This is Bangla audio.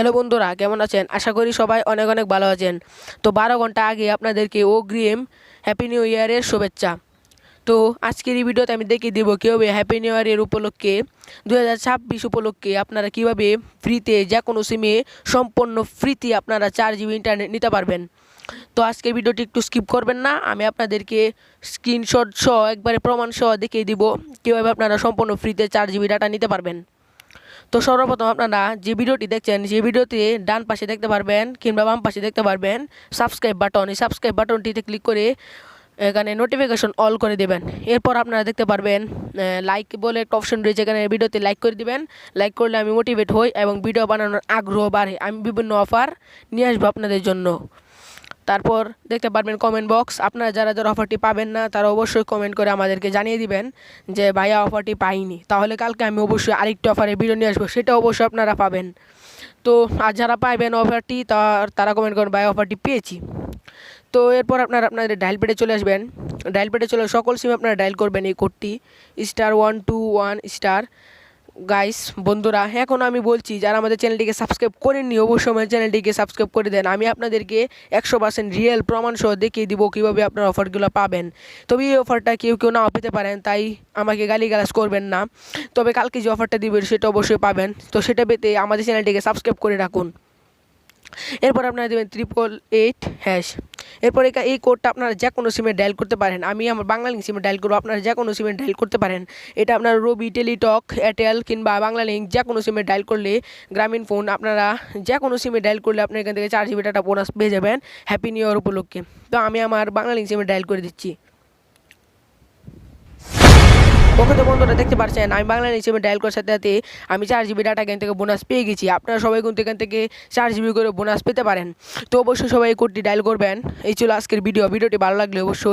হ্যালো বন্ধুরা, কেমন আছেন? আশা করি সবাই অনেক অনেক ভালো আছেন। তো 12 ঘন্টা আগে আপনাদেরকে অগ্রিম হ্যাপি নিউ ইয়ারের শুভেচ্ছা। তো আজকের এই ভিডিওতে আমি দেখিয়ে দেবো কীভাবে হ্যাপি নিউ ইয়ারের উপলক্ষে 2026 উপলক্ষে আপনারা কীভাবে ফ্রিতে যে কোনো সিমে সম্পূর্ণ ফ্রিতে আপনারা 4 GB ইন্টারনেট নিতে পারবেন। তো আজকের ভিডিওটি একটু স্কিপ করবেন না, আমি আপনাদেরকে স্ক্রিনশট সহ একবারে প্রমাণ সহ দেখিয়ে দিব কীভাবে আপনারা সম্পূর্ণ ফ্রিতে 4 GB ডাটা নিতে পারবেন। তো সর্বপ্রথম আপনারা যে ভিডিওটি দেখছেন সেই ভিডিওতে ডান পাশে দেখতে পারবেন কিংবা বাম পাশে দেখতে পারবেন সাবস্ক্রাইব বাটন। এই সাবস্ক্রাইব বাটনটিতে ক্লিক করে এখানে নোটিফিকেশন অল করে দেবেন। এরপর আপনারা দেখতে পারবেন লাইক বলে একটা অপশন রয়েছে, এখানে ভিডিওতে লাইক করে দিবেন। লাইক করলে আমি মোটিভেট হই এবং ভিডিও বানানোর আগ্রহ বাড়ে। আমি বিভিন্ন অফার নিয়ে আসবো আপনাদের জন্য। তারপর দেখতে পারবেন কমেন্ট বক্স। আপনারা যারা যারা অফারটি পাবেন না তারা অবশ্যই কমেন্ট করে আমাদেরকে জানিয়ে দিবেন যে ভাইয়া অফারটি পাইনি, তাহলে কালকে আমি অবশ্যই আরেকটি অফারে ভিডিও নিয়ে আসবো, সেটা অবশ্যই আপনারা পাবেন। তো আর যারা পাইবেন অফারটি তারা কমেন্ট করবেন ভাই অফারটি পেয়েছি। তো এরপর আপনারা আপনাদের ডায়াল পেডে চলে আসবেন। ডায়াল পেডে চলে সকল সিম আপনারা ডায়াল করবেন এই কোডটি *121*। গাইস বন্ধুরা, এখন আমি বলছি যারা আমাদের চ্যানেলটিকে সাবস্ক্রাইব করেননি অবশ্যই আমার চ্যানেলটিকে সাবস্ক্রাইব করে দেন। আমি আপনাদেরকে 100% রিয়েল প্রমাণ সহ দেখিয়ে দিব কীভাবে আপনার অফারগুলো পাবেন। তবে এই অফারটা কেউ কেউ নাও পেতে পারেন, তাই আমাকে গালিগালাজ করবেন না। তবে কালকে যে অফারটা দিবেন সেটা অবশ্যই পাবেন। তো সেটা পেতে আমাদের চ্যানেলটিকে সাবস্ক্রাইব করে রাখুন। এরপর আপনারা দেবেন 888#। এরপর এই কোডটা আপনারা যে কোনো সিমে ডায়াল করতে পারেন। আমি আমার বাংলালিংক সিমে ডায়াল করবো, আপনারা যে কোনো সিমে ডায়াল করতে পারেন। এটা আপনার রবি, টেলিটক, এয়ারটেল কিংবা বাংলালিংক যে কোনো সিমে ডায়াল করলে, গ্রামীণ ফোন, আপনারা যে কোনো সিমে ডায়াল করলে আপনার এখান থেকে 4 GB ডাটা বোনাস পেয়ে যাবেন হ্যাপি নিউ ইয়ার উপলক্ষে। তো আমি আমার বাংলালিংক সিমে ডায়াল করে দিচ্ছি। ওকে তো বন্ধুরা দেখতে পাচ্ছেন আমি বাংলালিংক সিমে ডায়াল করার সাথে সাথে আমি 4 GB ডাটা এখান থেকে বোনাস পেয়ে গেছি। আপনারা সবাই কিন্তু এখান থেকে 4 GB করে বোনাস পেতে পারেন। তো অবশ্যই সবাই এই কোডটি ডায়াল করবেন। এই ছিল আজকের ভিডিওটি ভালো লাগলে অবশ্যই